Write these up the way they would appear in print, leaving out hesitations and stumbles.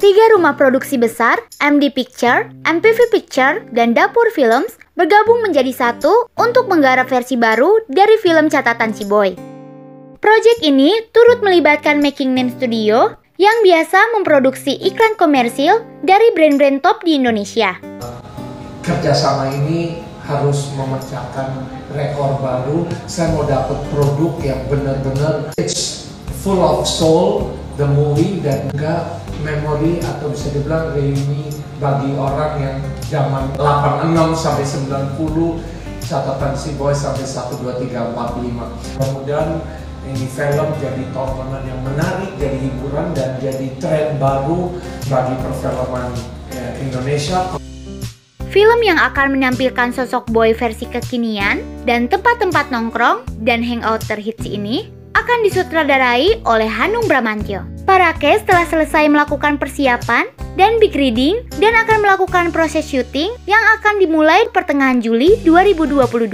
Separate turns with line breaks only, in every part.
Tiga rumah produksi besar, MD Picture, MPV Picture, dan Dapur Films, bergabung menjadi satu untuk menggarap versi baru dari film catatan si Boy. Proyek ini turut melibatkan Making Name Studio yang biasa memproduksi iklan komersil dari brand-brand top di Indonesia.
Kerjasama ini harus memecahkan rekor baru. Saya mau dapat produk yang benar-benar it's full of soul, the movie, dan enggak memori atau bisa dibilang reuni bagi orang yang zaman 86 sampai 90, catatan si Boy sampai 1, 2, 3, 4, 5. Kemudian ini film jadi tontonan yang menarik, jadi hiburan, dan jadi tren baru bagi perfilman Indonesia.
Film yang akan menampilkan sosok Boy versi kekinian dan tempat-tempat nongkrong dan hangout terhits ini akan disutradarai oleh Hanung Bramantyo. Para cast telah selesai melakukan persiapan dan big reading dan akan melakukan proses syuting yang akan dimulai pertengahan Juli 2022.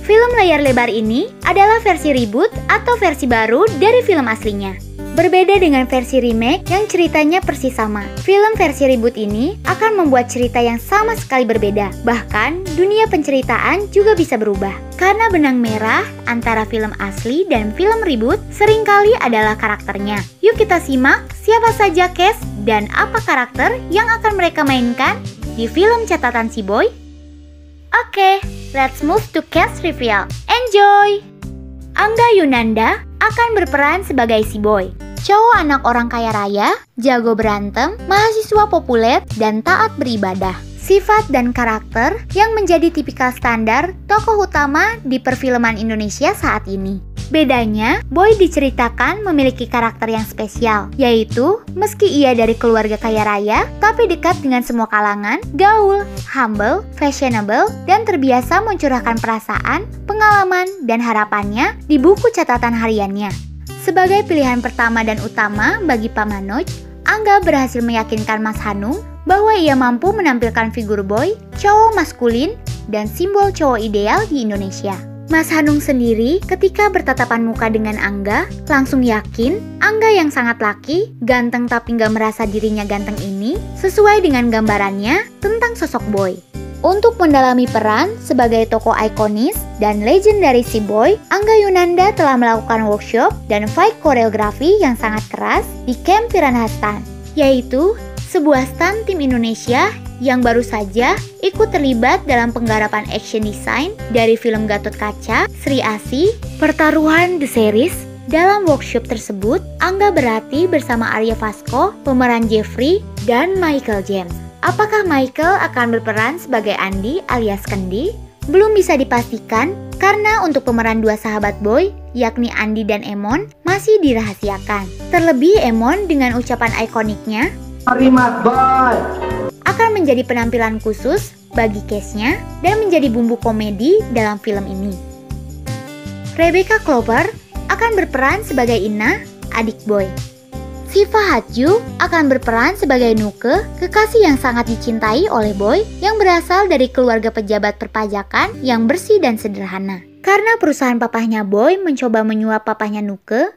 Film layar lebar ini adalah versi reboot atau versi baru dari film aslinya. Berbeda dengan versi remake yang ceritanya persis sama, film versi reboot ini akan membuat cerita yang sama sekali berbeda. Bahkan, dunia penceritaan juga bisa berubah. Karena benang merah antara film asli dan film reboot seringkali adalah karakternya. Yuk kita simak siapa saja cast dan apa karakter yang akan mereka mainkan di film catatan si Boy. Oke, let's move to cast reveal. Enjoy! Angga Yunanda akan berperan sebagai si Boy. Cowok anak orang kaya raya, jago berantem, mahasiswa populer, dan taat beribadah. Sifat dan karakter yang menjadi tipikal standar tokoh utama di perfilman Indonesia saat ini. Bedanya, Boy diceritakan memiliki karakter yang spesial, yaitu meski ia dari keluarga kaya raya, tapi dekat dengan semua kalangan, gaul, humble, fashionable, dan terbiasa mencurahkan perasaan, pengalaman, dan harapannya di buku catatan hariannya. Sebagai pilihan pertama dan utama bagi Pak Manoj, Angga berhasil meyakinkan Mas Hanung bahwa ia mampu menampilkan figur Boy, cowok maskulin, dan simbol cowok ideal di Indonesia. Mas Hanung sendiri ketika bertatapan muka dengan Angga, langsung yakin Angga yang sangat laki, ganteng tapi nggak merasa dirinya ganteng ini sesuai dengan gambarannya tentang sosok Boy. Untuk mendalami peran sebagai tokoh ikonis dan legendaris si Boy, Angga Yunanda telah melakukan workshop dan fight koreografi yang sangat keras di Camp Piranha Stunt, yaitu sebuah stunt tim Indonesia yang baru saja ikut terlibat dalam penggarapan action design dari film Gatot Kaca, Sri Asih, Pertaruhan The Series. Dalam workshop tersebut, Angga berlatih bersama Arya Vasko, pemeran Jeffrey, dan Michael James. Apakah Michael akan berperan sebagai Andi alias Kendi? Belum bisa dipastikan karena untuk pemeran dua sahabat Boy, yakni Andi dan Emon, masih dirahasiakan. Terlebih Emon dengan ucapan ikoniknya, "Arimat Boy!" akan menjadi penampilan khusus bagi case-nya dan menjadi bumbu komedi dalam film ini. Rebecca Clover akan berperan sebagai Ina, adik Boy. Siva Hatju akan berperan sebagai Nuke, kekasih yang sangat dicintai oleh Boy yang berasal dari keluarga pejabat perpajakan yang bersih dan sederhana. Karena perusahaan papahnya Boy mencoba menyuap papahnya Nuke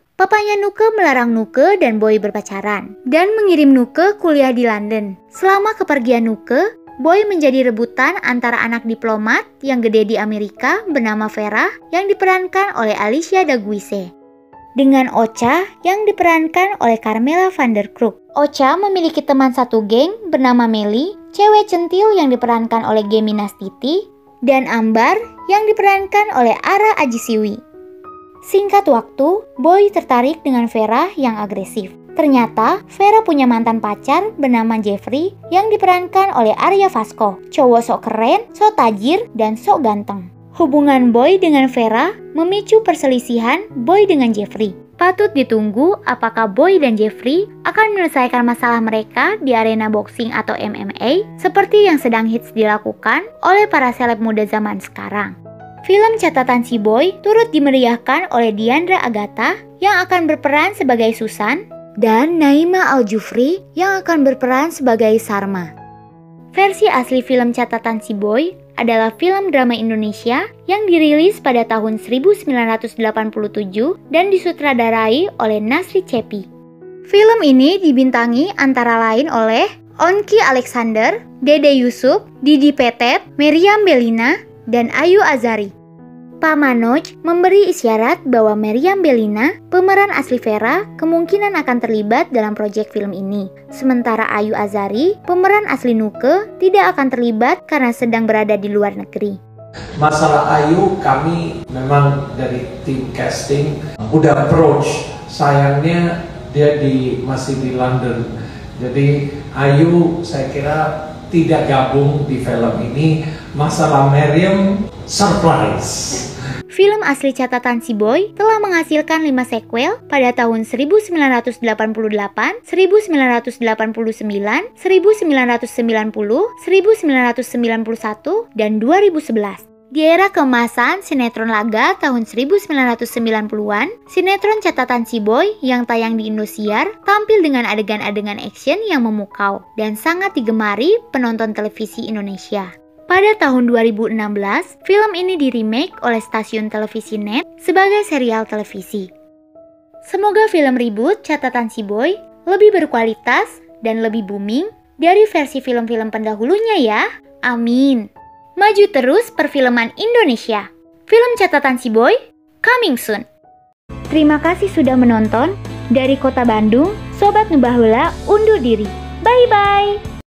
melarang Nuke dan Boy berpacaran dan mengirim Nuke kuliah di London. Selama kepergian Nuke, Boy menjadi rebutan antara anak diplomat yang gede di Amerika bernama Vera yang diperankan oleh Alicia Daguise dengan Ocha yang diperankan oleh Carmela van der Krook. Ocha memiliki teman satu geng bernama Meli, cewek centil yang diperankan oleh Gemi Nastiti, dan Ambar yang diperankan oleh Ara Ajisiwi. Singkat waktu, Boy tertarik dengan Vera yang agresif. Ternyata, Vera punya mantan pacar bernama Jeffrey yang diperankan oleh Arya Vasko, cowok sok keren, sok tajir, dan sok ganteng. Hubungan Boy dengan Vera memicu perselisihan Boy dengan Jeffrey. Patut ditunggu apakah Boy dan Jeffrey akan menyelesaikan masalah mereka di arena boxing atau MMA seperti yang sedang hits dilakukan oleh para seleb muda zaman sekarang. Film catatan si Boy turut dimeriahkan oleh Diandra Agatha yang akan berperan sebagai Susan dan Naima Al-Jufri yang akan berperan sebagai Sarma. Versi asli film catatan si Boy adalah film drama Indonesia yang dirilis pada tahun 1987 dan disutradarai oleh Nasri Cepi. Film ini dibintangi antara lain oleh Onky Alexander, Dede Yusuf, Didi Petet, Meriam Bellina, dan Ayu Azhari. Pak Manoj memberi isyarat bahwa Meriam Bellina, pemeran asli Vera, kemungkinan akan terlibat dalam proyek film ini. Sementara Ayu Azhari, pemeran asli Nuke, tidak akan terlibat karena sedang berada di luar negeri.
Masalah Ayu, kami memang dari tim casting udah approach. Sayangnya dia masih di London. Jadi Ayu saya kira tidak gabung di film ini. Masalah Meriam, surprise.
Film asli catatan Si Boy telah menghasilkan 5 sequel pada tahun 1988, 1989, 1990, 1991, dan 2011. Di era keemasan sinetron laga tahun 1990-an, sinetron catatan Si Boy yang tayang di Indosiar tampil dengan adegan-adegan action yang memukau dan sangat digemari penonton televisi Indonesia. Pada tahun 2016, film ini di-remake oleh stasiun televisi NET sebagai serial televisi. Semoga film reboot catatan Si Boy lebih berkualitas dan lebih booming dari versi film-film pendahulunya ya. Amin. Maju terus perfilman Indonesia. Film catatan Si Boy, coming soon. Terima kasih sudah menonton. Dari Kota Bandung, Sobat Nubahola undur diri. Bye-bye.